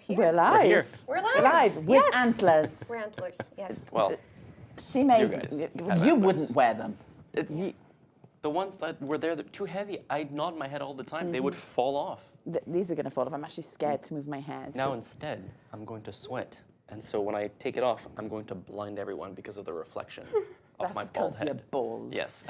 here. We're live. We're here. We're live. We're live with Yes. antlers. We're antlers, yes. Well, She made. You guys have You antlers. wouldn't wear them. the ones that were there, they're too heavy. I'd nod my head all the time. They would fall off. These are going to fall off. I'm actually scared to move my head. Now 'cause- instead, I'm going to sweat. And so when I take it off, I'm going to blind everyone because of the reflection of my That's bald 'cause you're head. bald. Yes.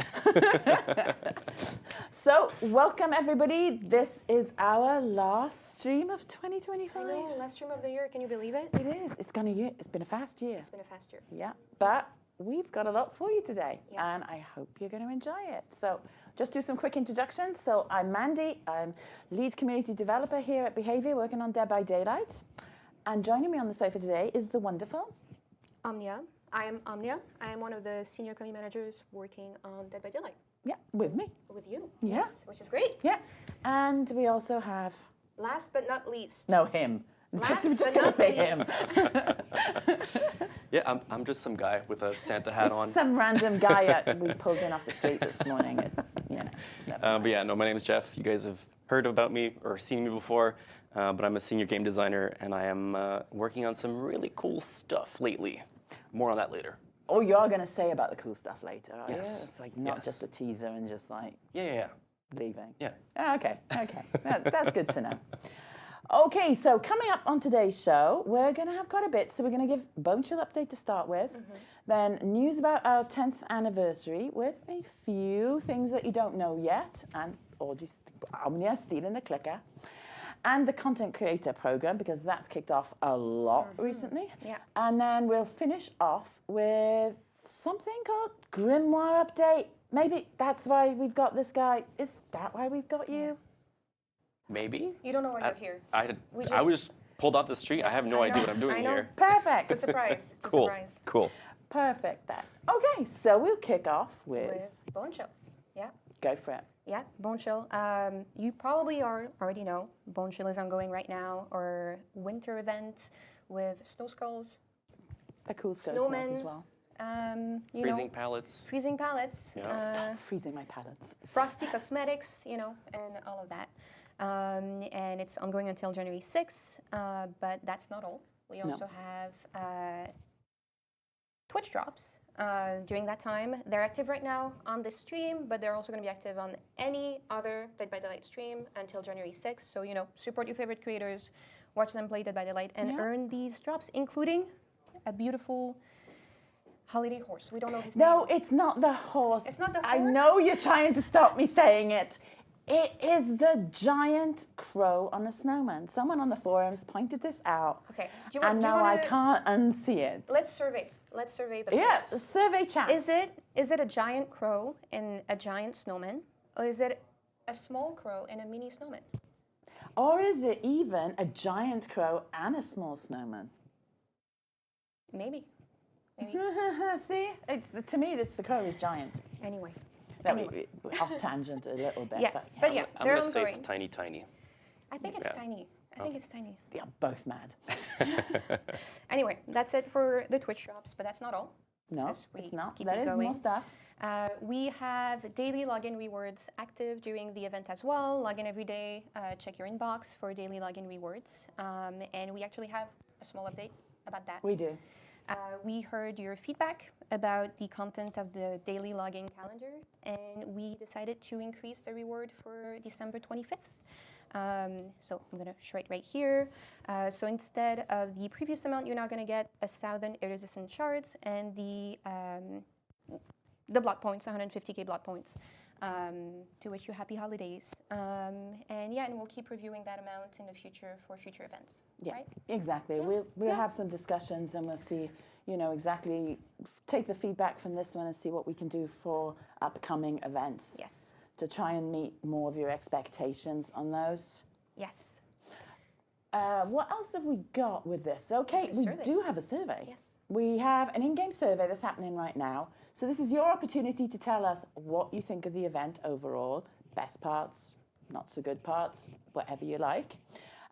So, welcome everybody. This is our last stream of 2025. I know, last stream of the year, can you believe it? It is. It's been a fast year. It's been a fast year. Yeah, but we've got a lot for you today, Yeah. and I hope you're going to enjoy it. So, just do some quick introductions. So, I'm Mandy. I'm lead community developer here at Behaviour, working on Dead by Daylight. And joining me on the sofa today is the wonderful. Omnia. I am Omnia. I am one of the senior community managers working on Dead by Daylight Yeah, with me. with you. Yeah. Yes, which is great. Yeah, and we also have Last but not least. no him. It's Last just but going to not say least. him. Yeah, I'm just some guy with a Santa hat on. Some random guy we pulled in off the street this morning. It's never mind. But yeah, no, my name is Jeff. You guys have heard about me or seen me before, but I'm a senior game designer, and I am working on some really cool stuff lately. More on that later. Oh, you're going to say about the cool stuff later, are Yes. you? It's like not Yes. just a teaser and just like Yeah. leaving. Yeah. Oh, okay. That's good to know. Okay, so coming up on today's show, we're going to have quite a bit. So we're going to give Bone Chill update to start with, then news about our 10th anniversary with a few things that you don't know yet, and just Omnia stealing the clicker, and the content creator program, because that's kicked off a lot recently. Yeah. And then we'll finish off with something called Grimoire update. Maybe that's why we've got this guy. Is that why we've got you? Maybe. You don't know why you're here. I We was just pulled off the street. I have no I idea know, what I'm doing I know. here. Perfect. It's a surprise. It's a Cool. surprise. Cool. Perfect then. Okay, so we'll kick off with With Bone Chill. Yeah. go for it. Yeah, Bone Chill. You probably already know Bone Chill is ongoing right now, or winter event with snow skulls, The cool ghost Snowmen. as well. you Freezing know, pallets. freezing pallets, Yeah. Stop freezing my pallets. frosty cosmetics, and all of that. And it's ongoing until January 6th, but that's not all. We also have Twitch drops during that time. They're active right now on this stream, but they're also going to be active on any other Dead by Daylight stream until January 6th. So, support your favorite creators, watch them play Dead by Daylight, and earn these drops, including a beautiful holiday horse. We don't know his name. No, it's not the horse. It's not the I horse? know you're trying to stop me saying it. It is the giant crow on a snowman. Someone on the forums pointed this out. Okay. And now I can't unsee it. Let's survey the Yeah, players. survey chat. Is it a giant crow in a giant snowman, or is it a small crow in a mini snowman? Or is it even a giant crow and a small snowman? Maybe. See, to me, the crow is giant. Anyway. Off tangent a little bit. Yes, but yeah, I'm they're going to say it's ongoing. tiny. I think it's Yeah. tiny. I think it's tiny. Yeah, both mad. Anyway, that's it for the Twitch drops, but that's not all. No, As we it's not. keep There it is going. more stuff. We have daily login rewards active during the event as well. Log in every day, check your inbox for daily login rewards. And we actually have a small update about that. We do. We heard your feedback about the content of the daily login calendar, and we decided to increase the reward for December 25th. So I'm going to show it right here. So instead of the previous amount, you're now going to get 1,000 iridescent shards and the blood points, 150k blood points, to wish you happy holidays. And we'll keep reviewing that amount in the future for future events. Yeah, right? exactly. Yeah. We'll have some discussions and we'll see, exactly, take the feedback from this one and see what we can do for upcoming events. Yes. To try and meet more of your expectations on those. Yes. What else have we got with this? Okay, we survey. do have a survey. Yes. We have an in-game survey that's happening right now. So this is your opportunity to tell us what you think of the event overall, best parts, not so good parts, whatever you like.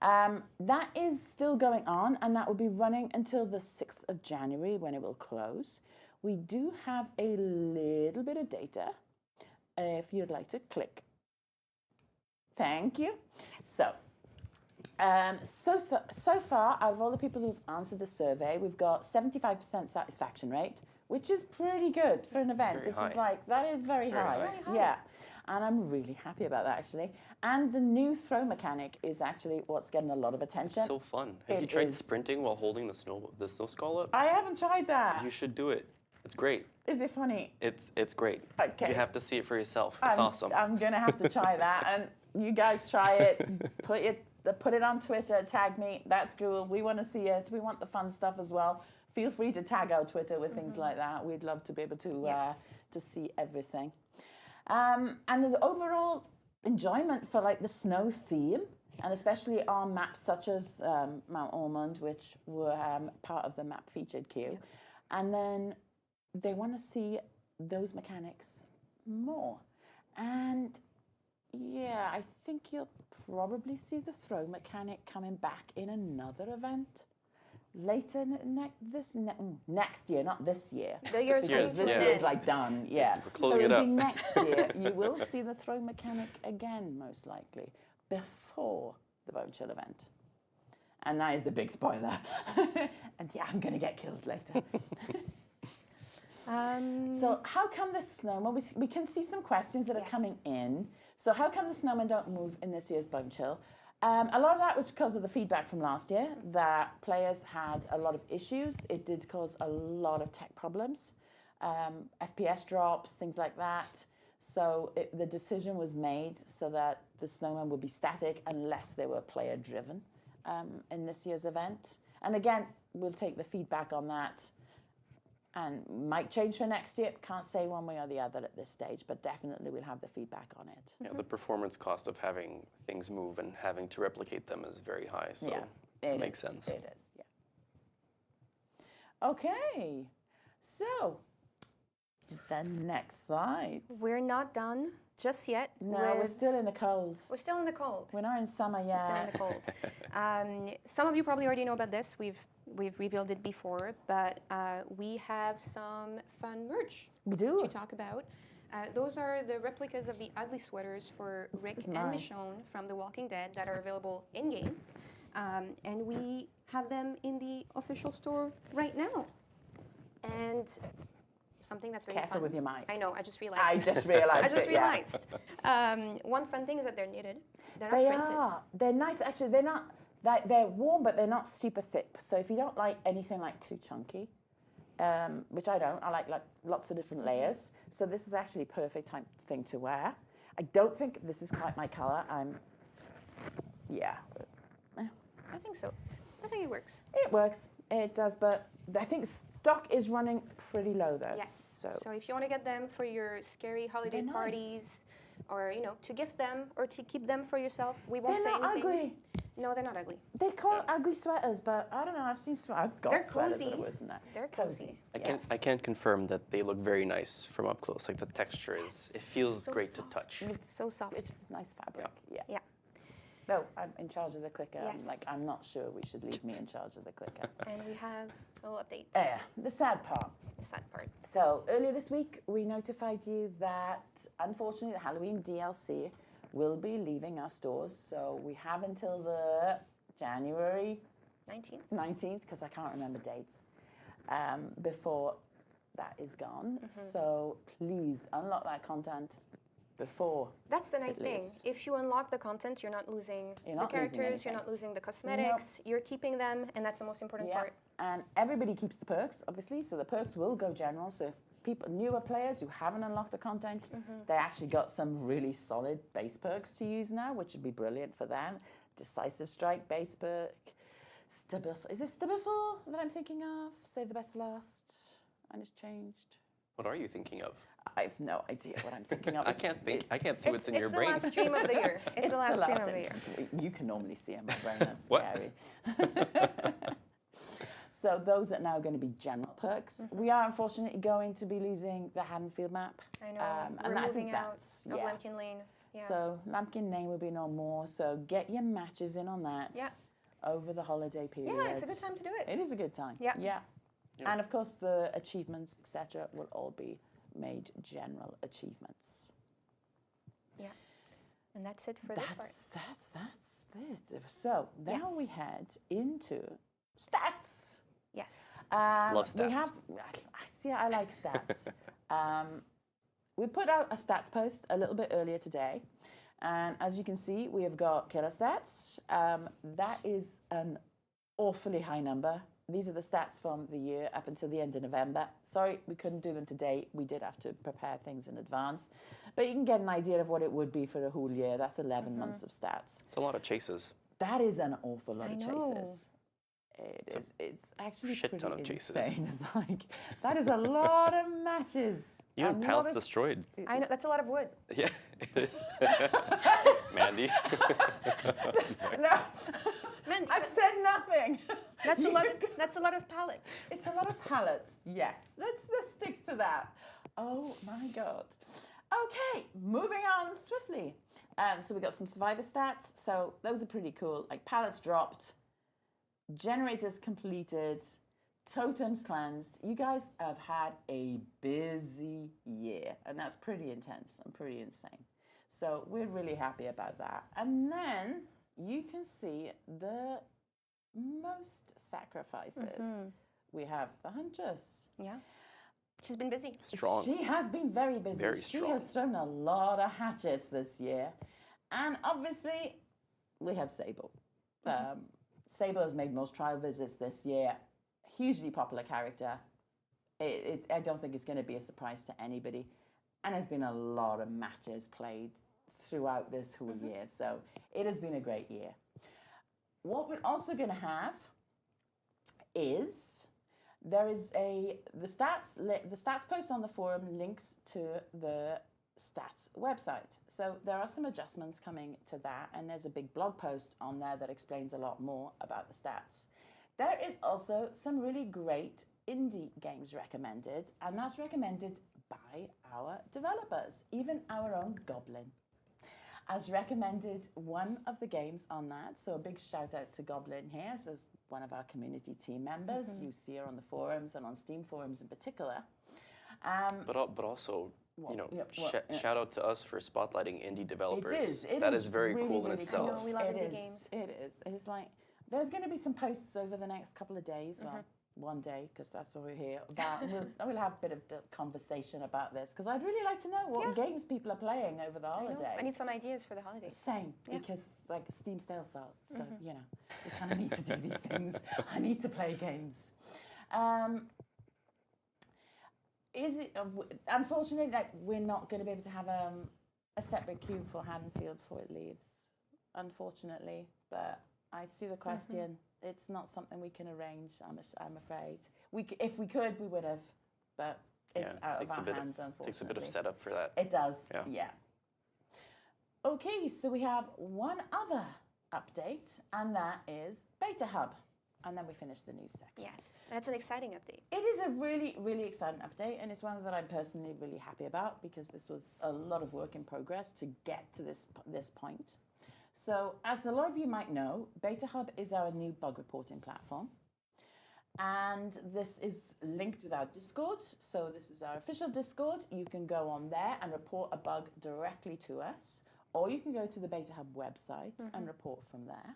That is still going on, and that will be running until the 6th of January when it will close. We do have a little bit of data if you'd like to click. Thank you. So So far, out of all the people who've answered the survey, we've got 75% satisfaction rate, which is pretty good for an event. very high. That is very high. very high. Yeah, and I'm really happy about that actually. And the new throw mechanic is actually what's getting a lot of attention. So fun. Have you It tried is. sprinting while holding the snow skull up? I haven't tried that. You should do it. It's great. Is it funny? It's great. Okay. You have to see it for yourself. It's awesome. I'm gonna have to try that, and you guys try it. Put it on Twitter. Tag me. That's cool. We want to see it. We want the fun stuff as well. Feel free to tag our Twitter with things like that. We'd love to be able to Yes. to see everything. And the overall enjoyment for like the snow theme, and especially on maps such as Mount Ormond, which were part of the map featured queue, and then they want to see those mechanics more. And yeah, I think you'll probably see the throw mechanic coming back in another event later next year, not this year. The year's Year's, Because this yeah. year's like done, yeah. We're closing so it it'll be up. next year. You will see the throw mechanic again, most likely, before the Bone Chill event. And that is a big spoiler. And yeah, I'm going to get killed later. So how come the snowmen, we can see some questions that are Yes. coming in. So how come the snowmen don't move in this year's Bone Chill? A lot of that was because of the feedback from last year, that players had a lot of issues. It did cause a lot of tech problems, FPS drops, things like that. So the decision was made so that the snowmen would be static unless they were player driven in this year's event. And again, we'll take the feedback on that and might change for next year. Can't say one way or the other at this stage, but definitely we'll have the feedback on it. Yeah, the performance cost of having things move and having to replicate them is very high, so it makes sense. It is, yeah. Okay, so the next slide. We're not done just yet. No, we're still in the cold. We're still in the cold. We're not in summer yet. We're still in the cold. Some of you probably already know about this. We've revealed it before, but we have some fun merch We do. to talk about. Those are the replicas of the ugly sweaters for Rick is and nice. Michonne from The Walking Dead that are available in-game. And we have them in the official store right now. And something that's very Careful fun. with your mic. I know, I just realized. I just realised I just it, yeah. realized. One fun thing is that they're knitted. They're not They printed. are. They're nice. Actually, they're not. They're warm, but they're not super thick. So if you don't like anything like too chunky, which I don't, I like lots of different layers. So this is actually a perfect thing to wear. I don't think this is quite my colour. Yeah. I think so. I think it works. It works. It does, but I think stock is running pretty low though. Yes. So if you want to get them for your scary holiday They're nice. parties, or to gift them, or to keep them for yourself, we won't They're say not anything. ugly. No, they're not ugly. They call it ugly sweaters, but I don't know. I've seen sweaters. I've got They're sweaters that cozy. are worse than that. They're cozy. I can't confirm that they look very nice from up close. Like the texture is, it feels So great soft. to touch. It's so soft. It's nice fabric. Yeah. Yeah. No, I'm in charge of the clicker. Yes. I'm not sure we should leave me in charge of the clicker. And we have a little update. Yeah, the sad part. The sad part. So earlier this week, we notified you that unfortunately the Halloween DLC will be leaving our stores. So we have until the January 19th, because I can't remember dates, before that is gone. So please unlock that content before. That's the nice it thing. leaves. If you unlock the content, you're not losing You're the not losing characters, you're anything. not losing the cosmetics, you're keeping them, and that's the most important Yeah, part. and everybody keeps the perks, obviously. So the perks will go general. So if people, newer players who haven't unlocked the content, they actually got some really solid base perks to use now, which would be brilliant for them. Decisive Strike base perk. Is it Stubberful that I'm thinking of? Save the best for last. And it's changed. What are you thinking of? I have no idea what I'm thinking of. I can't think. I can't see what's in your It's brain. the last stream of the year. It's the last stream of the thing. year. You can normally see in my brain. That's What? scary. So those are now going to be general perks. We are unfortunately going to be losing the Haddonfield map. I know. and We're I think moving out that's- of yeah. Lambkin Lane. Yeah. So Lambkin Lane will be no more. So get your matches in on that Yeah. over the holiday period. Yeah, it's a good time to do it. It is a good time. Yeah. Yeah. Yeah. And of course the achievements, etc., will all be made general achievements. Yeah. And that's it for this part. That's it. So now Yes. we head into stats. Yes. Love We stats. have, I like stats. We put out a stats post a little bit earlier today. And as you can see, we have got killer stats. That is an awfully high number. These are the stats from the year up until the end of November. Sorry, we couldn't do them today. We did have to prepare things in advance. But you can get an idea of what it would be for the whole year. That's 11 months of stats. It's a lot of chases. That is an awful lot I of know. chases. It is. It's actually shit pretty ton of chases. insane. It's like, that is a lot of matches. You had and pallets lot of- destroyed. I know, that's a lot of wood. Yeah, it is. Mandy. No, Man, I've said nothing. that's a lot of pallets. It's a lot of pallets. Yes, let's stick to that. Oh my god. Okay, moving on swiftly. So we got some survivor stats. So those are pretty cool. Like pallets dropped, generators completed, totems cleansed. You guys have had a busy year, and that's pretty intense and pretty insane. So we're really happy about that. And then you can see the most sacrifices. We have the Huntress. Yeah. She's been busy. Strong. She has been very busy. Very She strong. has thrown a lot of hatchets this year. And obviously, we have Sable. Sable has made most trial visits this year. Hugely popular character. I don't think it's going to be a surprise to anybody. And there's been a lot of matches played throughout this whole year. So it has been a great year. What we're also going to have is the stats post on the forum links to the stats website. So there are some adjustments coming to that, and there's a big blog post on there that explains a lot more about the stats. There is also some really great indie games recommended, and that's recommended by our developers, even our own Goblin has recommended one of the games on that. So a big shout out to Goblin here. So it's one of our community team members. You see her on the forums and on Steam forums in particular. But also, shout out to us for spotlighting indie developers. It is. That is very really, cool in really itself. I know, we love It indie is. games. It is. It's like, there's going to be some posts over the next couple of days. Well, one day, because that's what we're here about. We'll have a bit of conversation about this, because I'd really like to know what games people are playing over the holidays. I need some ideas for the holidays. Same, because like Steam sales sales, so we kind of need to do these things. I need to play games. Is it unfortunately that we're not going to be able to have a separate queue for Haddonfield before it leaves? Unfortunately, but I see the question. It's not something we can arrange. I'm afraid. If we could, we would have, but it's out of our hands. Unfortunately, Takes a bit of setup for that. it does. Yeah. Yeah. Okay, so we have one other update, and that is Beta Hub. And then we finish the news section. Yes, that's an exciting update. It is a really, really exciting update, and it's one that I'm personally really happy about, because this was a lot of work in progress to get to this point. So, as a lot of you might know, Beta Hub is our new bug reporting platform. And this is linked with our Discord. So this is our official Discord. You can go on there and report a bug directly to us, or you can go to the Beta Hub website and report from there.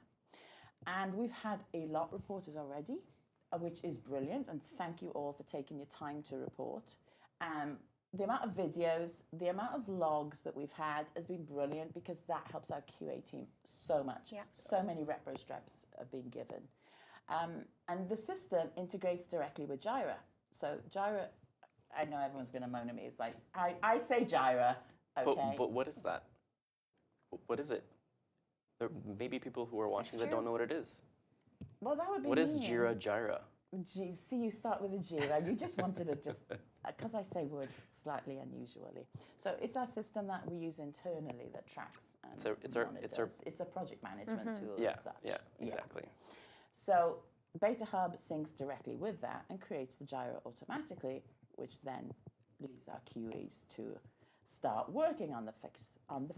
And we've had a lot reported already, which is brilliant. And thank you all for taking your time to report. The amount of videos, the amount of logs that we've had has been brilliant, because that helps our QA team so much. Yeah. So many repro straps have been given. And the system integrates directly with Jira. So Jira, I know everyone's going to moan at me. It's like, I say Jira, okay? But what is that? What is it? There may be people who are watching that don't know what it is. Well, that would be What is mean. Jira? See, you start with a Jira. You just wanted to because I say words slightly unusually. So it's our system that we use internally that tracks and monitors. It's a project management tool Yeah, as such. yeah, exactly. So Beta Hub syncs directly with that and creates the Jira automatically, which then leaves our QAs to start working on the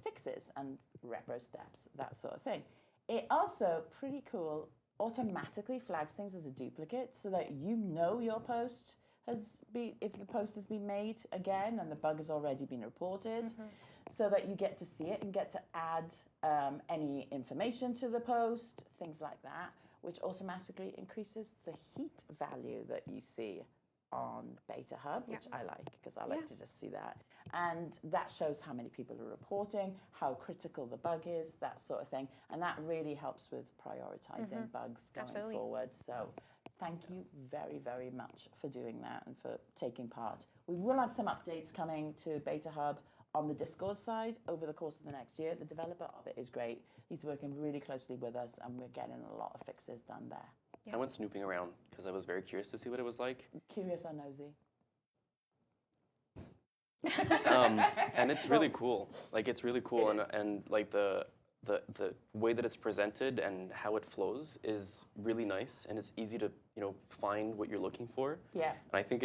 fixes and repro steps, that sort of thing. It also, pretty cool, automatically flags things as a duplicate, so that you know your post if the post has been made again and the bug has already been reported, so that you get to see it and get to add any information to the post, things like that, which automatically increases the heat value that you see on Beta Hub, which I like because I like to just see that. And that shows how many people are reporting, how critical the bug is, that sort of thing. And that really helps with prioritizing bugs going forward. So thank you very, very much for doing that and for taking part. We will have some updates coming to Beta Hub on the Discord side over the course of the next year. The developer of it is great. He's working really closely with us and we're getting a lot of fixes done there. I went snooping around because I was very curious to see what it was like. Curious or nosy? And it's really cool. Like, it's really cool, and like the way that it's presented and how it flows is really nice, and it's easy to find what you're looking for. Yeah. And I think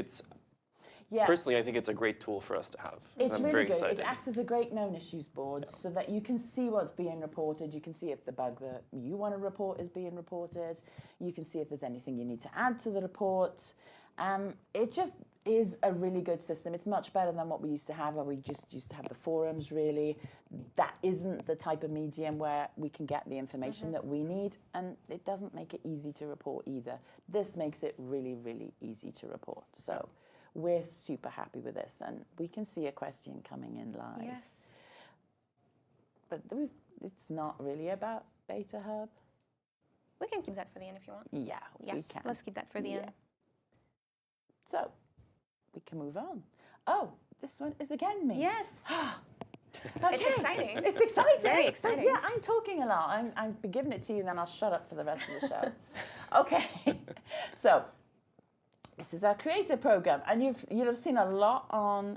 personally, I think it's a great tool for us to have. It's I'm really very good. excited. It acts as a great known issues board so that you can see what's being reported. You can see if the bug that you want to report is being reported. You can see if there's anything you need to add to the report. It just is a really good system. It's much better than what we used to have, where we just used to have the forums, really. That isn't the type of medium where we can get the information that we need, and it doesn't make it easy to report either. This makes it really, really easy to report. So we're super happy with this, and we can see a question coming in live. Yes. But it's not really about Beta Hub. We can keep that for the end if you want. Yeah, Yes, we can. let's keep that for the end. So, we can move on. Oh, this one is again me. Yes. Okay. It's exciting. It's exciting. Very exciting. Yeah, I'm talking a lot. I'm giving it to you, then I'll shut up for the rest of the show. Okay. So, this is our creator program, and you'll have seen a lot on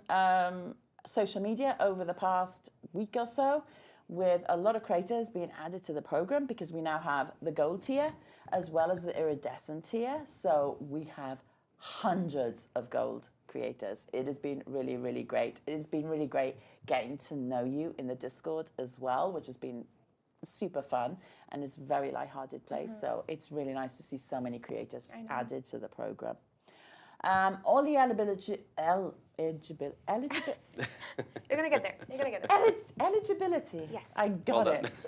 social media over the past week or so, with a lot of creators being added to the program, because we now have the gold tier as well as the iridescent tier. So we have hundreds of gold creators. It has been really, really great. It has been really great getting to know you in the Discord as well, which has been super fun, and it's a very lighthearted place. So it's really nice to see so many creators added to the program. All the eligibility. You're gonna get there. You're gonna get there. Eligibility. Yes. I got it.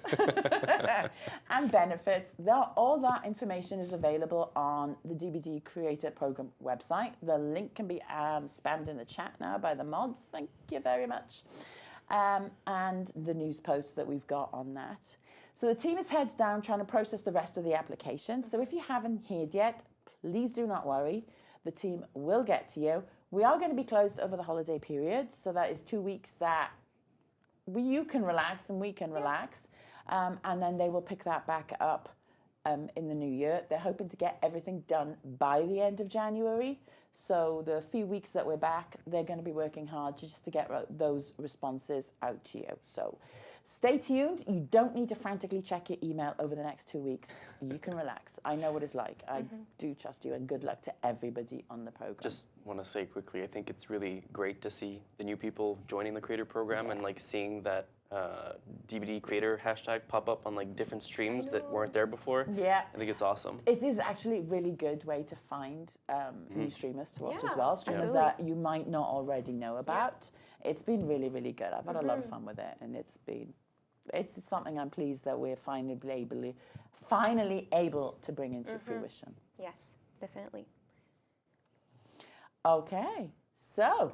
And benefits. All that information is available on the DBD Creator Program website. The link can be spammed in the chat now by the mods. Thank you very much. And the news posts that we've got on that. So the team is heads down trying to process the rest of the application. So if you haven't heard yet, please do not worry. The team will get to you. We are going to be closed over the holiday period, so that is 2 weeks that you can relax and we can relax, and then they will pick that back up in the new year. They're hoping to get everything done by the end of January, so the few weeks that we're back, they're going to be working hard just to get those responses out to you. So stay tuned. You don't need to frantically check your email over the next 2 weeks. You can relax. I know what it's like. I do trust you, and good luck to everybody on the program. Just want to say quickly, I think it's really great to see the new people joining the creator program and like seeing that DVD creator hashtag pop up on like different streams that weren't there before. Yeah. I think it's awesome. It is actually a really good way to find new streamers to watch as well, streamers absolutely. that you might not already know about. It's been really, really good. I've had a lot of fun with it, and it's something I'm pleased that we're finally able to bring into fruition. Yes, definitely. Okay, so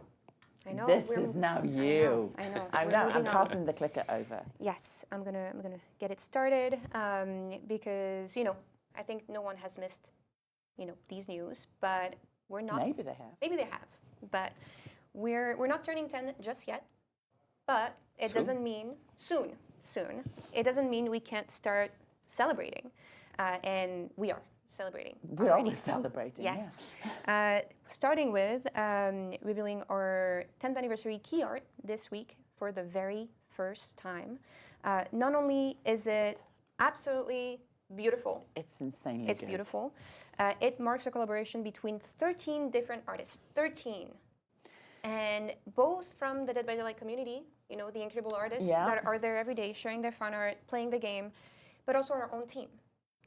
I know. this is now you. I know. I'm passing the clicker over. Yes, I'm gonna get it started because I think no one has missed these news, but we're not. Maybe they have. Maybe they have, but we're not turning 10 just yet. But it doesn't mean soon. It doesn't mean we can't start celebrating, and we are celebrating. We're always celebrating. Yes. Starting with revealing our 10th anniversary key art this week for the very first time. Not only is it absolutely beautiful. It's insanely It's good. beautiful. It marks a collaboration between 13 different artists. 13. And both from the Dead by Daylight community, the incredible artists that are there every day sharing their fun art, playing the game, but also our own team.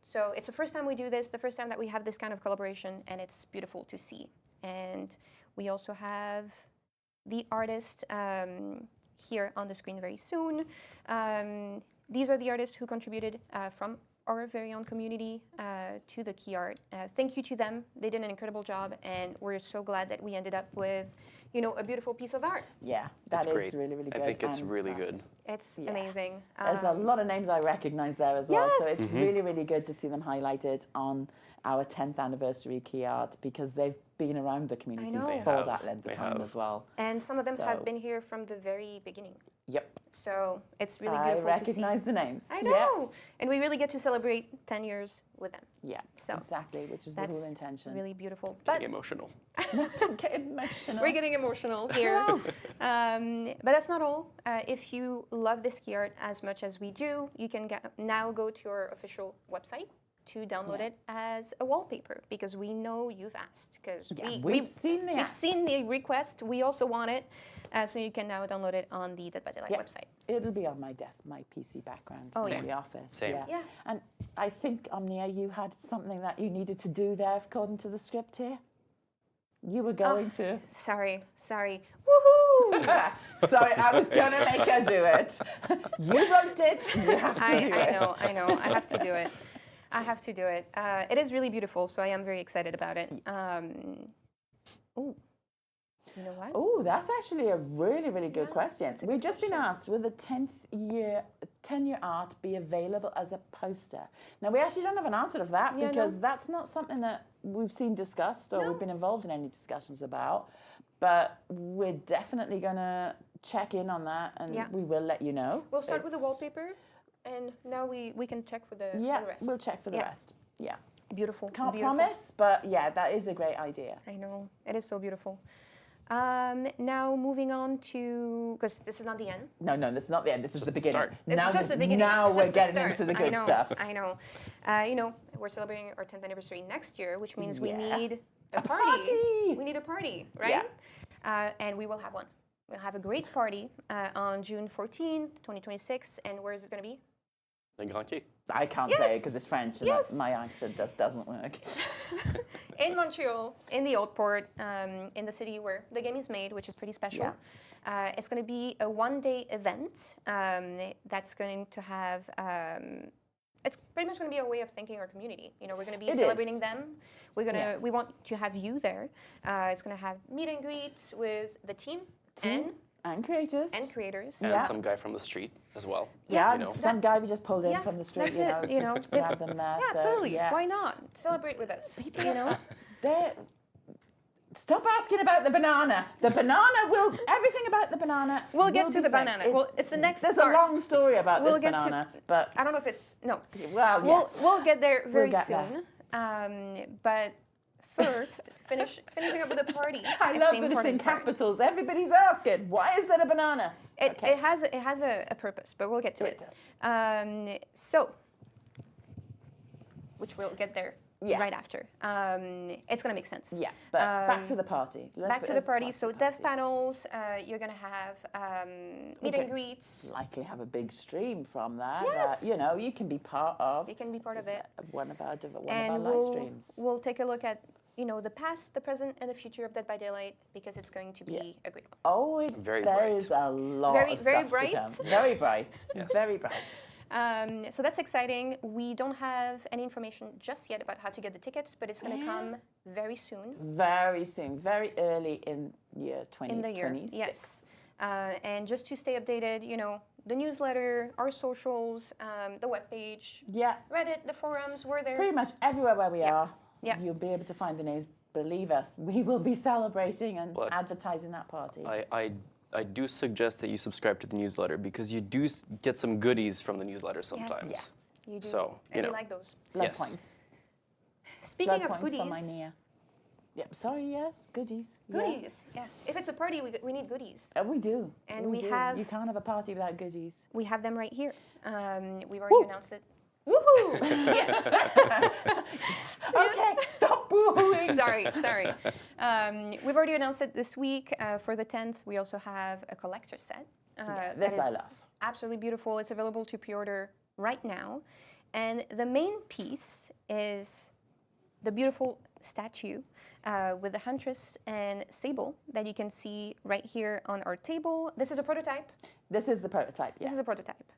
So it's the first time we do this, the first time that we have this kind of collaboration, and it's beautiful to see. And we also have the artist here on the screen very soon. These are the artists who contributed from our very own community to the key art. Thank you to them. They did an incredible job, and we're so glad that we ended up with, a beautiful piece of art. Yeah, that is great. really, really good. I think it's really good. It's amazing. There's a lot of names I recognize there as well, so Yes. it's really, really good to see them highlighted on our 10th anniversary key art, because they've been around the community know. They for have. that length of They time have. as well. And some of them So- have been here from the very beginning. Yep, So it's really I beautiful to see. recognize the names. I Yeah. know. And we really get to celebrate 10 years with them. Yeah, So exactly, which is the That's whole intention. really beautiful. But Getting emotional. Don't get emotional. we're getting emotional here. But that's not all. If you love this key art as much as we do, you can now go to our official website to download it as a wallpaper, because we know you've asked. Because we've seen the we've asks. seen the request. We also want it. So you can now download it on the Dead by Daylight website. It'll be on my desk, my PC background Oh, in yeah. the office. Same. Yeah. And I think, Omnia, you had something that you needed to do there according to the script here. You were going to. Sorry. Woohoo! Sorry, I was going to make her do it. You wrote it. You have to do it. I know. I have to do it. It is really beautiful, so I am very excited about it. Ooh. You know what? Oh, that's actually a really, really good question. that's a We've good just been asked, will the 10-year art be available as a poster? Now, we actually don't have an answer to that, Yeah, because that's not something that we've seen discussed or No. we've been involved in any discussions about. But we're definitely going to check in on that, and we will let you know. We'll start with the It's- wallpaper, and now we can check for the, Yeah, for the rest. we'll check for the rest. Yeah. Beautiful. Can't beautiful. promise, but yeah, that is a great idea. I know. It is so beautiful. Now moving on to, because this is not the end. No, this is not the end. This is the the beginning. start. This Now is just the beginning. Now It's we're just the getting start. into the I good know, stuff. I know. We're celebrating our 10th anniversary next year, which means we Yeah. need A a party. party! We need a party, right? And we will have one. We'll have a great party on June 14th, 2026. And where is it going to be? Le Grand Quai. I can't say it Yes. because it's French, and Yes. my accent doesn't work. In Montreal, in the Old Port, in the city where the game is made, which is pretty special. It's going to be a one-day event that's going to have. It's pretty much going to be a way of thanking our community. We're going to be It celebrating is. them. We want to have you there. It's going to have meet and greets with the team. And creators. And creators. And Yeah. some guy from the street as well. Yeah, you know. some guy we just pulled in Yeah, from the street, that's it, just grab them there. Yeah, so, absolutely. yeah. Why not? Celebrate with us. Stop asking about the banana. The banana will, everything about the banana. We'll get will to be the fine. banana. Well, it's the next There's part. a long story about We'll this get to- banana, but I don't know if it's no. well, yeah. We'll get there very get there. soon. But first, finishing up with the party. I It's love the that it's in important part. capitals. Everybody's asking, why is there a banana? It has a purpose, but we'll get to It it. does. So, which we'll get there Yeah. right after. It's gonna make sense. Yeah, but back to the party. Back to the party. So dev panels. You're gonna have meet and greets. Likely have a big stream from that. Yes. That, you can be part of. You can be part of it. One of our And live streams. we'll take a look at the past, the present, and the future of Dead by Daylight, because it's going to be a great one. Oh, Very there bright. is a lot Very- of very stuff bright. to come. Very bright. Yes. Very bright. So that's exciting. We don't have any information just yet about how to get the tickets, but it's going to come very soon. Very soon. Very early in year 2026. In the year, yes. And just to stay updated, the newsletter, our socials, the webpage, Yeah. Reddit, the forums, we're there. Pretty much everywhere where we are, Yeah. you'll be able to find the news. Believe us, we will be celebrating and But advertising that party. I do suggest that you subscribe to the newsletter, because you do get some goodies from the newsletter sometimes. Yeah. You do. So, and we know. like those. Blood yes. points. Speaking Blood of points for my goodies, Nia. Yep. Sorry. Yes. Goodies. Yeah. goodies. Yeah. If it's a party, we need goodies. We do. And we we do. have- You can't have a party without goodies. We have them right here. We've already announced it. Woohoo! Yes. Okay. Stop booing. sorry. We've already announced it this week. For the 10th, we also have a collector set. this that I is love. Absolutely beautiful. It's available to pre-order right now. And the main piece is the beautiful statue with the Huntress and Sable that you can see right here on our table. This is a prototype. This is the prototype, yeah. This is a prototype.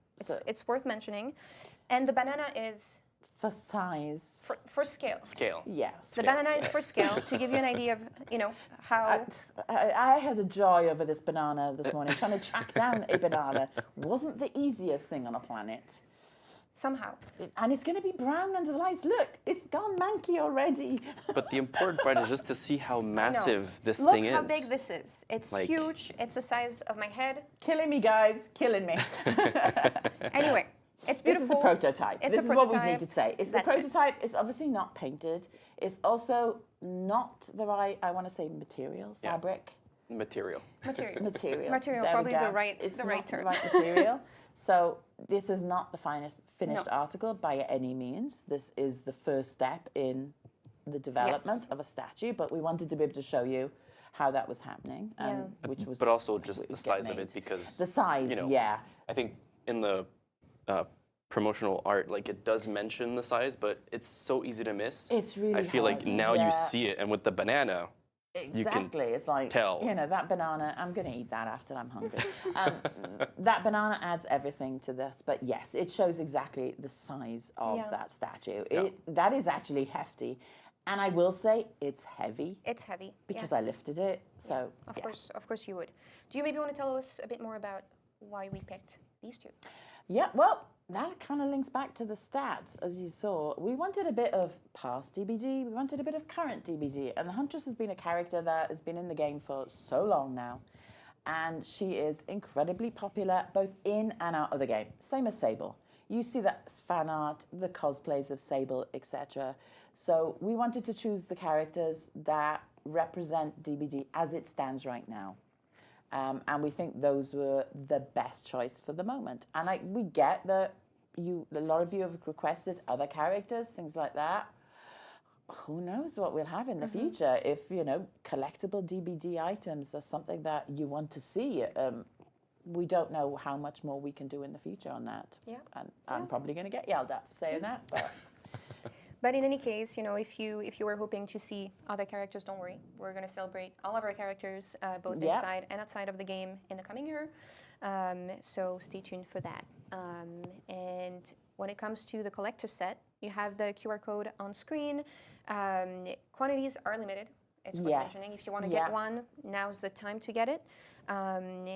It's worth mentioning. And the banana is... For size. For scale. Scale. Yes. The banana is for scale, to give you an idea of, how... I had a joy over this banana this morning. Trying to track down a banana wasn't the easiest thing on a planet. Somehow. And it's going to be brown under the lights. Look, it's gone manky already. But the important part is just to see how massive this thing is. Look how big this is. It's huge. It's the size of my head. Killing me, guys. Killing me. Anyway. It's beautiful. This is a prototype. This is what we need to say. It's the prototype. It's obviously not painted. It's also not the right, I want to say, material, fabric. Material. Material, There probably the right the term. right material. So this is not the finished article by any means. This is the first step in the development of a statue, but we wanted to be able to show you how that was happening, which was. But also just the size of it, because the size, I think in the promotional art, like, it does mention the size, but it's so easy to miss. It's really I feel like now you see it, and with the banana, exactly, you can it's like tell. That banana. I'm going to eat that after I'm hungry. That banana adds everything to this, but yes, it shows exactly the size of that statue. That is actually hefty. And I will say it's heavy. It's heavy because I lifted it. So of course you would. Do you maybe want to tell us a bit more about why we picked these two? Yeah, well, that kind of links back to the stats, as you saw. We wanted a bit of past DBD, we wanted a bit of current DBD, and the Huntress has been a character that has been in the game for so long now, and she is incredibly popular both in and out of the game. Same as Sable. You see that fan art, the cosplays of Sable, etc. So we wanted to choose the characters that represent DBD as it stands right now. And we think those were the best choice for the moment. And we get that a lot of you have requested other characters, things like that. Who knows what we'll have in the future? If, collectible DBD items are something that you want to see, we don't know how much more we can do in the future on that. Yeah. And I'm probably going to get yelled at for saying that, but... But in any case, if you were hoping to see other characters, don't worry. We're going to celebrate all of our characters, both inside and outside of the game, in the coming year. So stay tuned for that. And when it comes to the collector set, you have the QR code on screen. Quantities are limited. It's worth mentioning. If you want to get one, now's the time to get it. And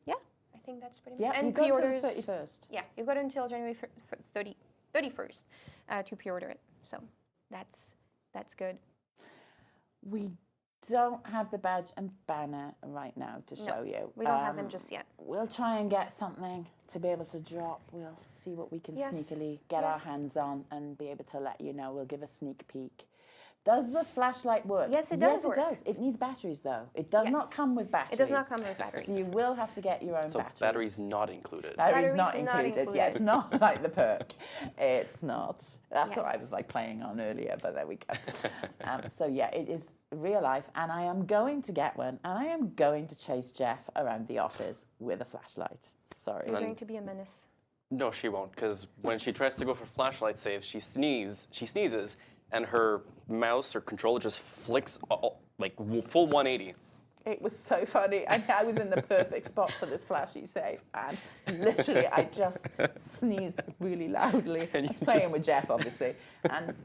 I think that's pretty much it. And you've got until the 31st. Yeah, you've got until January 31st. To pre-order it. So that's good. We don't have the badge and banner right now to show you. We don't have them just yet. We'll try and get something to be able to drop. We'll see what we can sneakily get our hands on and be able to let you know. We'll give a sneak peek. Does the flashlight work? Yes, it does work. Yes, it does. It needs batteries, though. It does not come with batteries. It does not come with batteries. So you will have to get your own batteries. So batteries not included. Batteries not included. Yeah, it's not like the perk. It's not. That's what I was playing on earlier, but there we go. So yeah, it is real life, and I am going to get one, and I am going to chase Jeff around the office with a flashlight. Sorry. You're going to be a menace. No, she won't, because when she tries to go for flashlight saves, she sneezes, and her mouse or controller just flicks full 180. It was so funny. I was in the perfect spot for this flashy save, and literally I just sneezed really loudly. I was playing with Jeff, obviously, and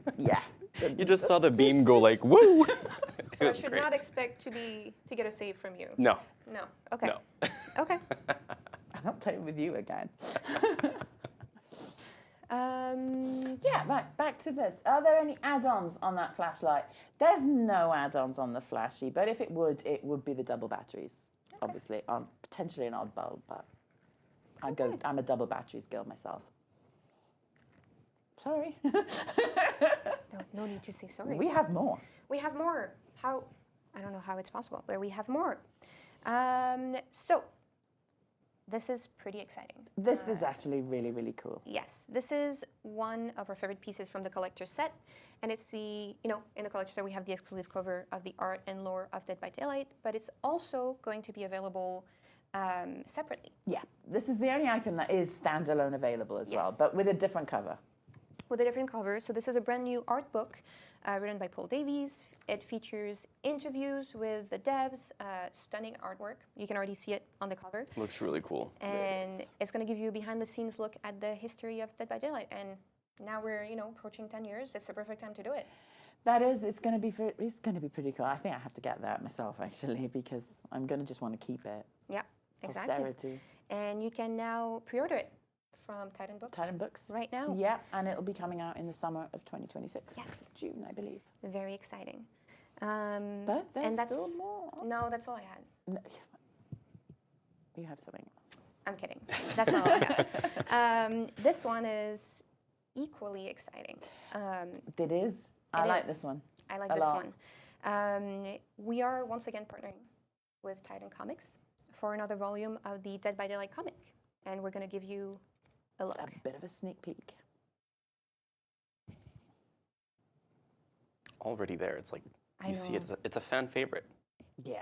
you just saw the beam go like, woo! So I should not expect to get a save from you? No. No. Okay. No. Okay. I'm not playing with you again. Back to this. Are there any add-ons on that flashlight? There's no add-ons on the flashy, but if it would be the double batteries. Okay. Obviously, potentially an odd bulb, but I'm a double batteries girl myself. Sorry. No need to say sorry. We have more. We have more. How? I don't know how it's possible, but we have more. So. This is pretty exciting. This is actually really, really cool. Yes, this is one of our favorite pieces from the collector set. And it's in the collector set we have the exclusive cover of the art and lore of Dead by Daylight, but it's also going to be available separately. Yeah, this is the only item that is standalone available as well, but with a different cover. With a different cover. So this is a brand new art book written by Paul Davies. It features interviews with the devs, stunning artwork. You can already see it on the cover. Looks really cool. And it's going to give you a behind-the-scenes look at the history of Dead by Daylight. And now we're, approaching 10 years. It's the perfect time to do it. That is, it's going to be pretty cool. I think I have to get that myself, actually, because I'm going to just want to keep it. Yeah, exactly. Posterity. And you can now pre-order it from Titan Books. Titan Books. Right now. Yeah, and it'll be coming out in the summer of 2026. Yes. June, I believe. Very exciting. But there's still more. No, that's all I had. No, you have something else. I'm kidding. That's not all I got. This one is equally exciting. It is. I like this one. I like this one. We are once again partnering with Titan Comics for another volume of the Dead by Daylight comic. And we're going to give you a look. A bit of a sneak peek. Already there. It's like, you see it. It's a fan favorite. Yeah.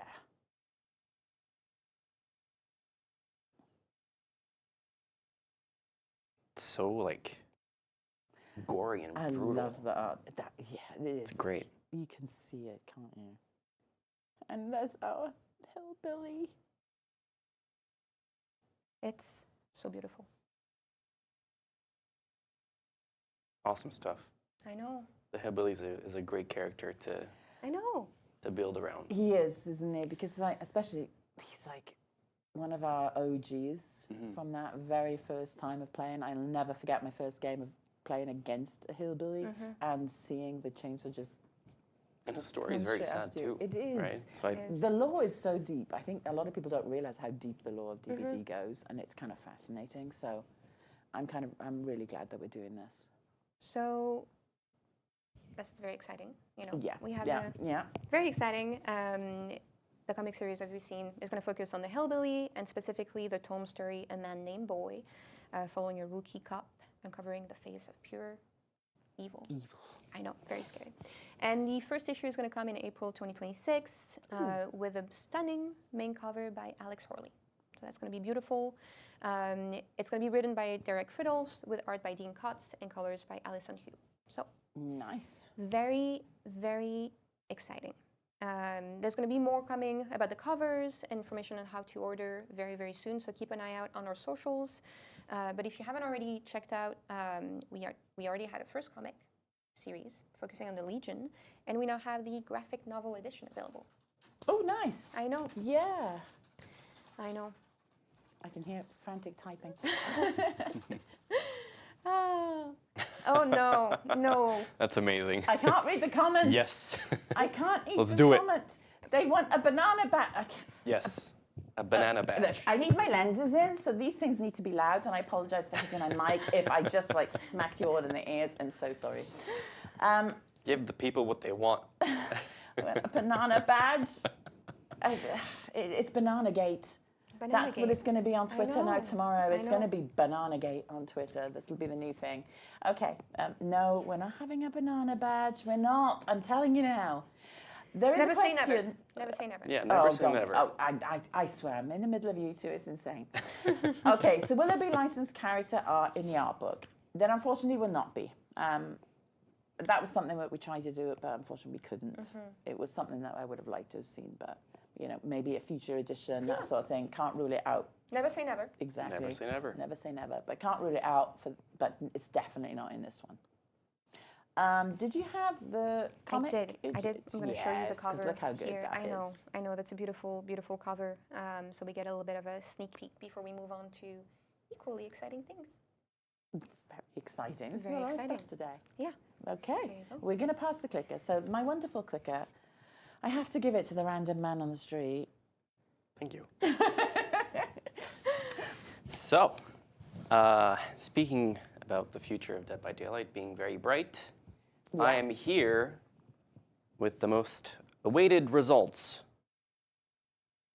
It's so, like, gory and brutal. I love the art. Yeah, it is. It's great. You can see it, can't you? And there's our hillbilly. It's so beautiful. Awesome stuff. I know. The hillbilly is a great character I know. to build around. He is, isn't he? Because especially he's like one of our OGs from that very first time of playing. I'll never forget my first game of playing against a hillbilly and seeing the chainsaw just. And his story is very sad too. It is. Right? So the lore is so deep. I think a lot of people don't realize how deep the lore of DBD goes, and it's kind of fascinating. So I'm really glad that we're doing this. So that's very exciting. We have very exciting. The comic series, as we've seen, is going to focus on the hillbilly and specifically the tome story, A Man Named Boy, following a rookie cop uncovering the face of pure evil. I know, very scary. And the first issue is going to come in April 2026 with a stunning main cover by Alex Horley. So that's going to be beautiful. It's going to be written by Derek Friddles with art by Dean Kotz and colors by Alison Hugh. So nice. Very, very exciting. There's going to be more coming about the covers, information on how to order very, very soon. So keep an eye out on our socials. But if you haven't already checked out, we already had a first comic series focusing on the Legion, and we now have the graphic novel edition available. Oh, nice. I know. Yeah. I know. I can hear frantic typing. Oh no, no. that's amazing. I can't read the comments. Yes. I can't eat Let's the do it. comment. They want a banana badge. Yes. A banana badge. Look, I need my lenses in, so these things need to be loud, and I apologize for hitting my mic if I just smacked you all in the ears. I'm so sorry. Give the people what they want. A banana badge. It's Banana Gate. That's what it's going to be on Twitter now tomorrow. It's going to be Banana Gate on Twitter. This will be the new thing. Okay. No, we're not having a banana badge. We're not. I'm telling you now. There is Never a say question. never. Never say never. Yeah, never say don't. never. Oh, I swear, I'm in the middle of you two. It's insane. Okay, so will there be licensed character art in the art book? Then unfortunately will not be. That was something that we tried to do, but unfortunately we couldn't. It was something that I would have liked to have seen, but maybe a future edition, that sort of thing. Can't rule it out. Never say never. Exactly. Never say never. Never say never, but can't rule it out. But it's definitely not in this one. Did you have the comic? I did. I'm going to show you the cover look how good here. that is. I know. That's a beautiful, beautiful cover. So we get a little bit of a sneak peek before we move on to equally exciting things. Very exciting. This Very is a lot exciting. of stuff today. Yeah. Okay, we're going to pass the clicker. So my wonderful clicker, I have to give it to the random man on the street. Thank you. So, speaking about the future of Dead by Daylight being very bright, I am here with the most awaited results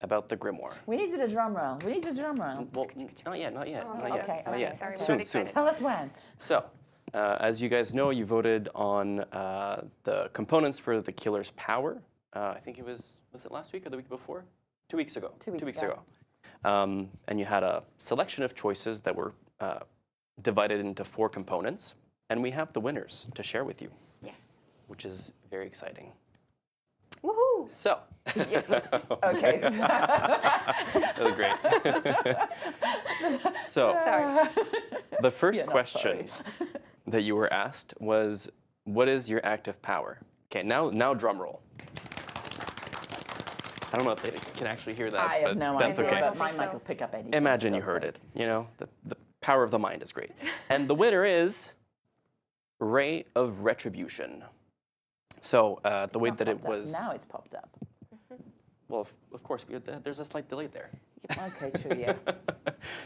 about the Grimoire. We needed a drum roll. We need a drum roll. Well, not yet. Okay, Not yet. Sorry, Soon. Tell us when. So, as you guys know, you voted on the components for the Killer's Power. I think was it last week or the week before? 2 weeks ago. 2 weeks 2 weeks ago. ago. And you had a selection of choices that were divided into 4 components, and we have the winners to share with you. Yes. which is very exciting. Woohoo! So, Okay. really great. So, Sorry. the first Yeah, no, question that you were asked was, what is your active power? Okay, now drum roll. I don't know if they can actually hear that, I have but no that's idea, okay. but my think mic so. will pick up anything. Imagine for you God's heard sake. it. You know, the power of the mind is great. And the winner is Ray of Retribution. So the It's way not that it popped up. was, Now it's popped up. well, of course, there's a slight delay there. Okay, true, yeah.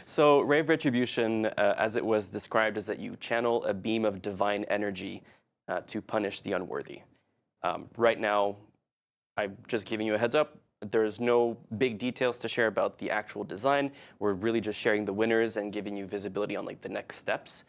So Ray of Retribution, as it was described, is that you channel a beam of divine energy to punish the unworthy. Right now, I'm just giving you a heads up. There's no big details to share about the actual design. We're really just sharing the winners and giving you visibility on like the next steps.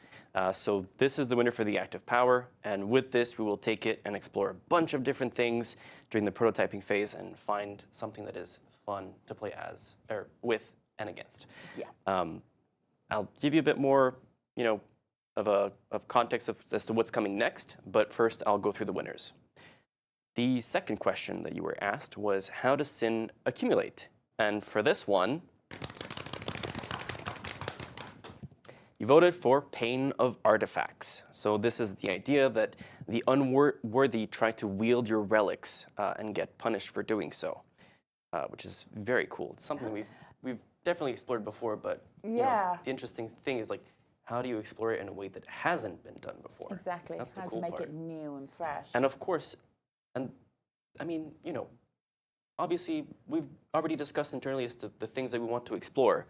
So this is the winner for the active power, and with this, we will take it and explore a bunch of different things during the prototyping phase and find something that is fun to play as, or with and against. Yeah. I'll give you a bit more, you know, of context as to what's coming next, but first I'll go through the winners. The second question that you were asked was, how does sin accumulate? And for this one, you voted for pain of artifacts. So this is the idea that the unworthy try to wield your relics and get punished for doing so, which is very cool. It's something we've definitely explored before, but you know, the interesting thing is like, how do you explore it in a way that hasn't been done before? Exactly. That's the How cool to make part. it new and fresh. And of course, and I mean, you know, obviously we've already discussed internally as to the things that we want to explore.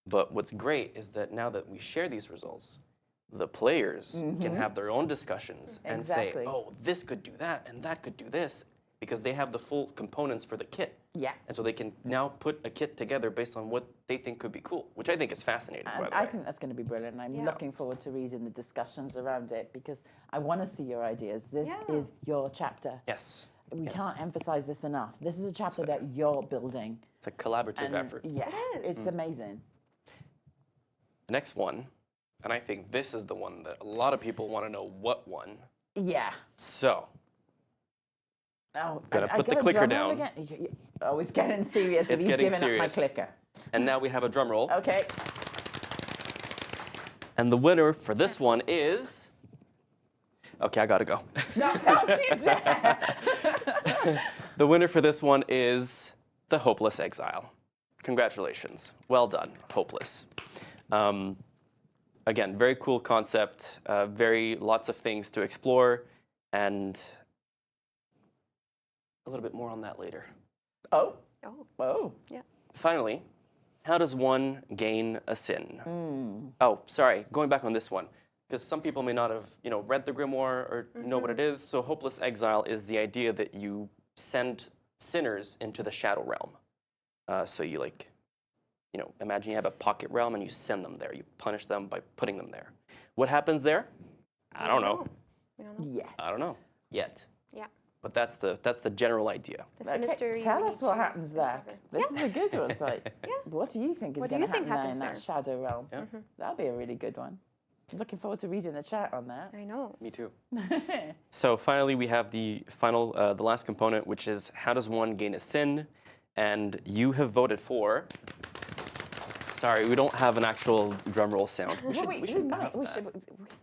But what's great is that now that we share these results, the players can have their own discussions and say, oh, this could do that and that could do this, because they have the full components for the kit. Yeah. And so they can now put a kit together based on what they think could be cool, which I think is fascinating, by And the I way. think that's going to be brilliant. I'm looking forward to reading the discussions around it because I want to see your ideas. This is your chapter. Yes. We can't emphasize this enough. This is a chapter that you're building. It's a collaborative effort. Yeah, it's amazing. The next one, and I think this is the one that a lot of people want to know what one. Yeah. So, Oh, Gotta I put the got a clicker drum roll down. Again? Oh, it's getting serious if It's he's getting giving up my serious. clicker. and now we have a drum roll. Okay. And the winner for this one is... Okay, I gotta go. No, don't you dare. The winner for this one is the Hopeless Exile. Congratulations. Well done, Hopeless. Again, very cool concept, lots of things to explore, and a little bit more on that later. Oh. Oh, Oh. yeah. Finally, how does one gain a sin? Oh, sorry, going back on this one, because some people may not have, read the Grimoire or know what it is. So Hopeless Exile is the idea that you send sinners into the Shadow Realm. So you imagine you have a pocket realm and you send them there. You punish them by putting them there. What happens there? I don't know. We don't know. Yes. I don't know yet. Yeah. But that's the general idea. That's the mystery. Tell we us need what to happens there. uncover. This is a good one. It's like, what do you think is What do going to you think happen there in happens that there? shadow realm? Yeah. That'll be a really good one. Looking forward to reading the chat on that. I know. Me too. So finally, we have the last component, which is how does one gain a sin? And you have voted for. Sorry, we don't have an actual drum roll sound. We should have that.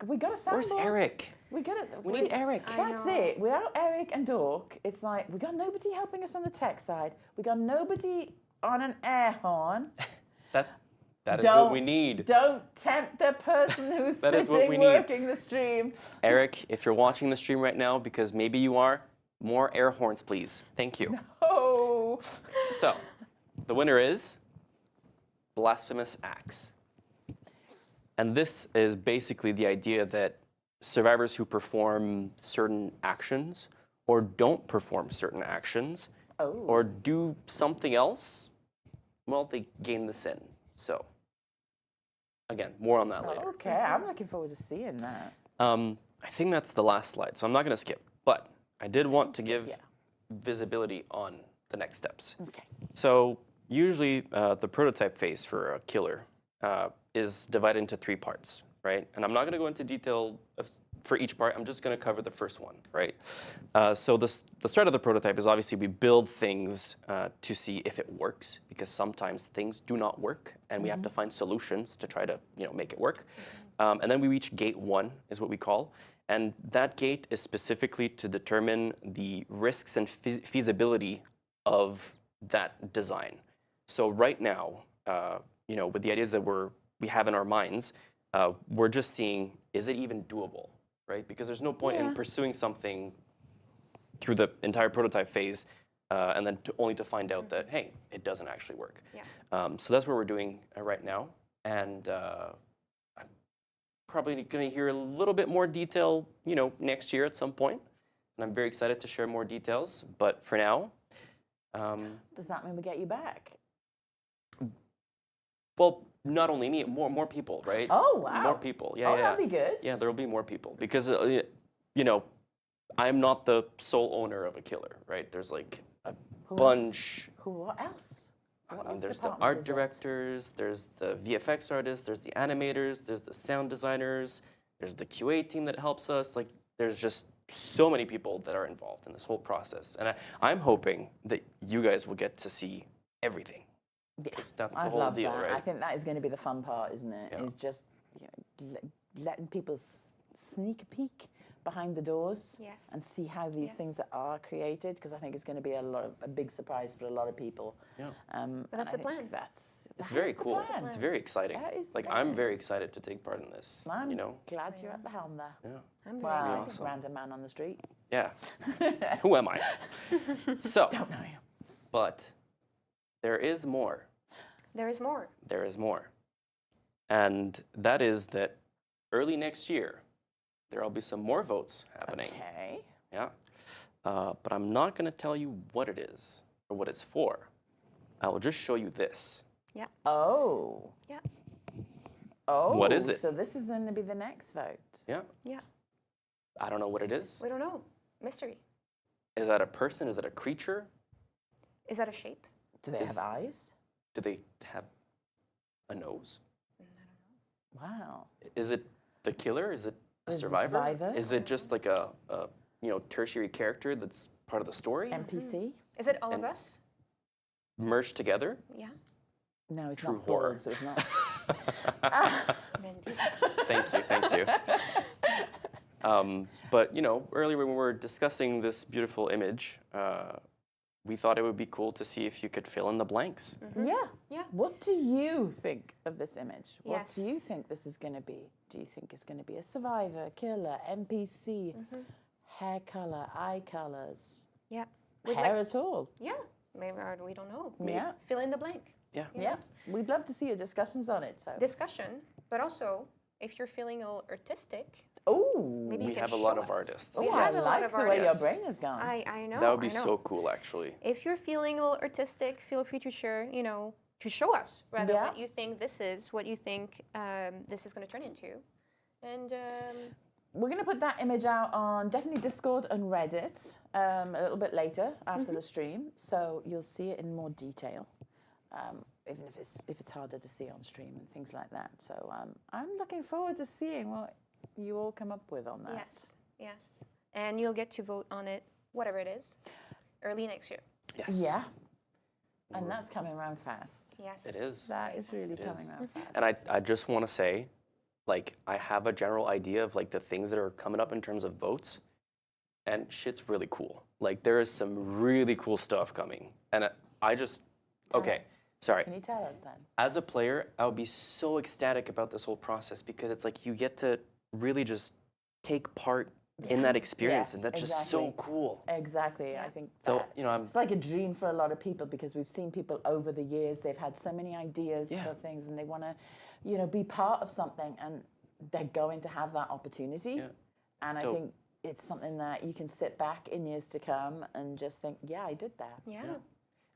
We got a soundboard. Where's Eric? We need Eric. That's know. it. Without Eric and Dork, it's like we got nobody helping us on the tech side. We got nobody on an air horn. That is what we need. Don't tempt the person who's That is what we sitting need. working the stream. Eric, if you're watching the stream right now, because maybe you are, more air horns, please. Thank you. Oh. So, the winner is Blasphemous Acts. And this is basically the idea that survivors who perform certain actions or don't perform certain actions or do something else, well, they gain the sin. So, again, more on that later. Okay, I'm looking forward to seeing that. I think that's the last slide, so I'm not going to skip. But I did want to give visibility on the next steps. Okay. So usually the prototype phase for a killer is divided into 3 parts, right? And I'm not going to go into detail of for each part, I'm just going to cover the first one, right? So the start of the prototype is obviously we build things to see if it works, because sometimes things do not work, and we have to find solutions to try to make it work. And then we reach gate 1, is what we call. And that gate is specifically to determine the risks and feasibility of that design. So right now, with the ideas that we have in our minds, we're just seeing, is it even doable, right? Because there's no point in pursuing something through the entire prototype phase and then only to find out that, hey, it doesn't actually work. Yeah. So that's what we're doing right now. And I'm probably going to hear a little bit more detail, next year at some point. And I'm very excited to share more details. But for now... Does that mean we get you back? Well, not only me, more people, right? Oh, wow. More people, yeah. That'll be good. Yeah, there will be more people because, I'm not the sole owner of a killer, right? There's like a bunch. What else? There's the art directors, there's the VFX artists, there's the animators, there's the sound designers, there's the QA team that helps us. Like, there's just so many people that are involved in this whole process. And I'm hoping that you guys will get to see everything. Yes, that's the whole deal, that. right? I think that is going to be the fun part, isn't it? Yeah. Is just letting people sneak a peek behind the doors and see how these things are created, because I think it's going to be a big surprise for a lot of people. Yeah. But that's the plan. It's very cool. It's very exciting. Like, I'm very excited to take part in this. I'm glad you're at the helm there. Yeah. I'm very excited. Awesome. Random man on the street. Yeah. Who am I? So. Don't know you. But there is more. There is more. There is more. And that is that early next year, there will be some more votes happening. Okay. Yeah. But I'm not going to tell you what it is or what it's for. I will just show you this. Yeah. Oh. Yeah. Oh. What is it? So this is going to be the next vote. Yeah. Yeah. I don't know what it is. We don't know. Mystery. Is that a person? Is that a creature? Is that a shape? Do they have eyes? Do they have a nose? I don't know. Wow. Is it the killer? Is it a Is the survivor? survivor? Is it just like a tertiary character that's part of the story? NPC? Is it all of us? Merged together? Yeah. No, it's True not horror. bald, so it's not. Indeed. Thank you. But earlier when we were discussing this beautiful image, we thought it would be cool to see if you could fill in the blanks. Yeah. Yeah. What do you think of this image? What Yes. do you think this is going to be? Do you think it's going to be a survivor, killer, NPC, hair color, eye colors, Yeah. With hair at all? yeah. Maybe we don't know. Yeah. Fill in the blank. Yeah. Yeah. We'd love to see your discussions on it. So. Discussion, but also if you're feeling a little artistic, Oh. maybe you We can have a show lot of us. artists. We Oh, have I a lot like of the way your artists. brain has gone. I know. That would be I know. so cool, actually. If you're feeling a little artistic, feel free to share, to show us rather Yeah. what you think this is, what you think this is going to turn into. And We're going to put that image out on definitely Discord and Reddit a little bit later after the stream, so you'll see it in more detail, even if it's harder to see on stream and things like that. So I'm looking forward to seeing what you all come up with on that. yes. And you'll get to vote on it, whatever it is, early next year. Yes. Yeah. And that's coming around fast. Yes. It is. That is really It coming is. around fast. And I just want to say, I have a general idea of the things that are coming up in terms of votes, and shit's really cool. There is some really cool stuff coming, and I just Tell okay. us. Sorry. Can you tell us then? As a player, I would be so ecstatic about this whole process because it's you get to really just take part in that experience, and that's just so cool. Exactly. I think So that I'm it's like a dream for a lot of people, because we've seen people over the years, they've had so many ideas for things, and they want to, be part of something, and they're going to have that opportunity. Yeah. And I dope. think it's something that you can sit back in years to come and just think, yeah, I did that. Yeah.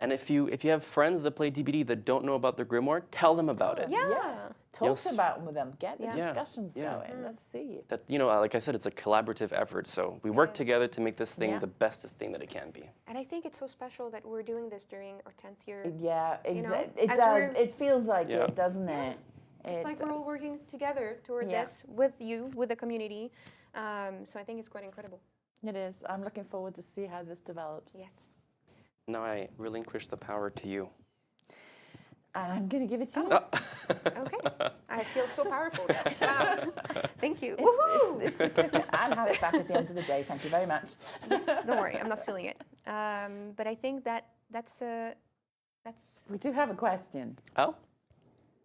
And if you have friends that play DBD that don't know about the Grimoire, tell them about it. Yeah. Talk Yes. about with them. Get the Yeah. discussions Yeah. going. Let's see. That like I said, it's a collaborative effort. So we work is. together to make this thing Yeah. the bestest thing that it can be. And I think it's so special that we're doing this during our 10th year. Yeah, it as does. we're- It feels like Yeah. it, doesn't it? It's It like we're all does. working together toward Yeah. this with you, with the community. So I think it's quite incredible. It is. I'm looking forward to see how this develops. Yes. Now I relinquish the power to you. And I'm going to give it to you. Okay. I feel so powerful now. Wow. Thank you. It's I'll have it back at the end of the day. Thank you very much. Yes, don't worry. I'm not stealing it. But I think that's. We do have a question. Oh?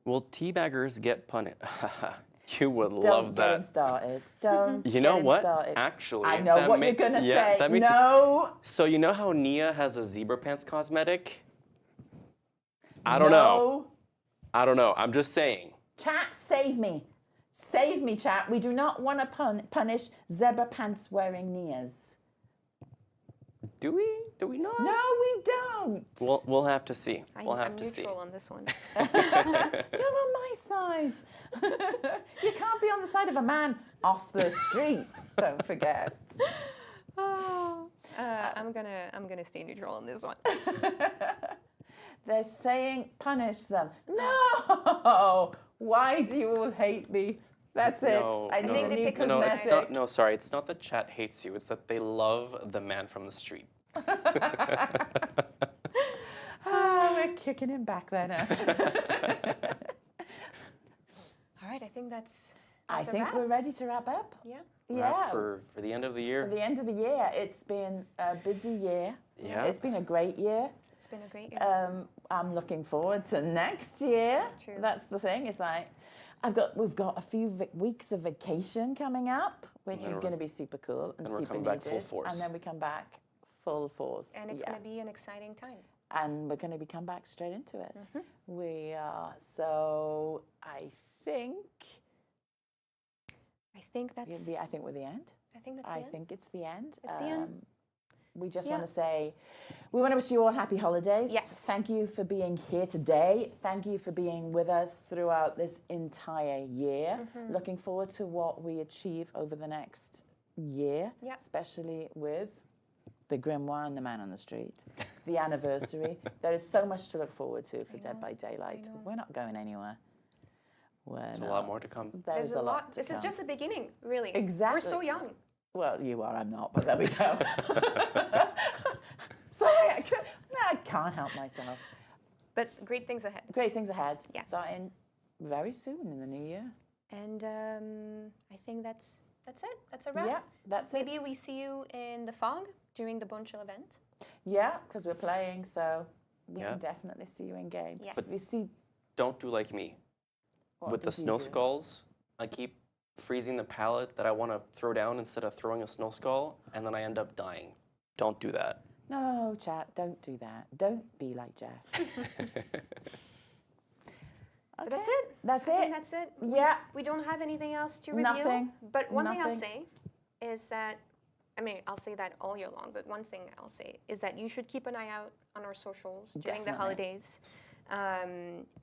Will teabaggers get punished? You would Don't love get him that. started. Don't You get know him what? started. Actually, I know that what you're going to say. that makes No. So you know how Nia has a zebra pants cosmetic? I don't know. I don't know. I'm just saying. Chat, save me. Save me, chat. We do not want to punish zebra pants wearing Nias. Do we? Do we not? No, we don't. We'll have to see. We'll have I'm to see. neutral on this one. You're on my side. You can't be on the side of a man off the street. Don't forget. I'm gonna stay neutral on this one. They're saying punish them. No. Why do you all hate me? That's it. No, I need think a they new picked the No, it's cosmetic. not. No, sorry. It's not that chat hates you. It's that they love the man from the street. We're kicking him back there now. All right, I think that's I a think wrap. we're ready to wrap up. Yeah. Yeah. For the end of the year. For the end of the year, it's been a busy year. Yeah. It's been a great year. It's been a great year. I'm looking forward to next year. True. That's the thing. It's like we've got a few weeks of vacation coming up, which is going to be super cool and we're super coming back full needed. force. And then we come back full force. And it's going to be an exciting time. And we're going to come back straight into it. We are. So I think that's. I think we're the end. I think that's. I the end. think it's the end. It's the end. We just Yeah. want to say, we want to wish you all happy holidays. Yes. Thank you for being here today. Thank you for being with us throughout this entire year. Looking forward to what we achieve over the next year, Yeah. especially with the Grimoire and the Man on the Street, the anniversary. There is so much to look forward to for Dead by Daylight. We're not going anywhere. There's a lot more to come. There's a lot to This come. is just the beginning, really. Exactly. We're so young. Well, you are, I'm not, but there we go. Sorry, I can't help myself. But great things ahead. Great things ahead, Yes. starting very soon in the new year. And I think that's it. That's a wrap. Yeah, that's Maybe it. we see you in the fog during the Bonchill event. Yeah, because we're playing, so we Yeah. can definitely see you in game. Yes. But you see, Don't do like me. what With the did you snow do? skulls, I keep freezing the pallet that I want to throw down instead of throwing a snow skull, and then I end up dying. Don't do that. No, chat, don't do that. Don't be like Jeff. But that's it. That's I it. think that's it. Yeah. We don't have anything else to review. Nothing. But one thing I'll Nothing. say is that, I mean, I'll say that all year long, but one thing I'll say is that you should keep an eye out on our socials during the Definitely. holidays.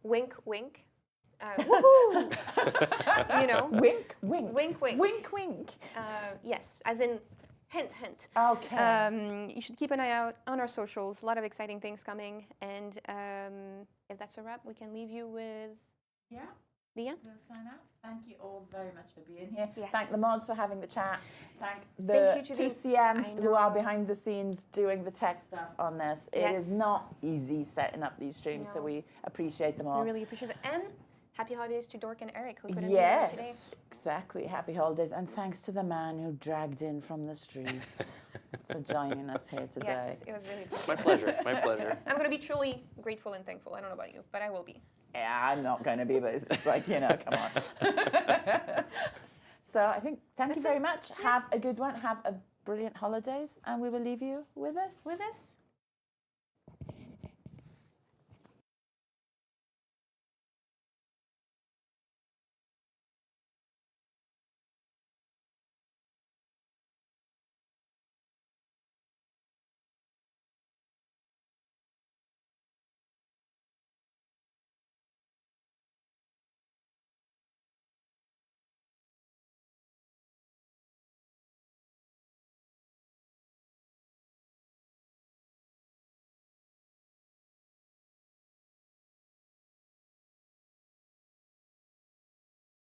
Wink, wink. Woohoo! You know, Wink, wink. Wink, wink. Wink, wink. yes, as in hint, hint. Okay. You should keep an eye out on our socials. A lot of exciting things coming. And if that's a wrap, we can leave you with Yeah. the end. We'll sign out. Thank you all very much for being here. Yes. Thank the mods for having the chat. Thank the Thank you to two the- CMs I who are know. behind the scenes doing the tech stuff on this. It Yes. is not easy setting up these streams, so No. we appreciate them all. We really appreciate it. And happy holidays to Dork and Eric, who couldn't be here today. Yes, exactly. Happy holidays. And thanks to the man who dragged in from the streets for joining us here today. Yes, it was really fun. My pleasure. My pleasure. I'm going to be truly grateful and thankful. I don't know about you, but I will be. Yeah, I'm not going to be, but it's like, you know, come on. So I think, thank you That's very it. much. Have a good one. Have a brilliant holidays. And we will leave you with this. With this,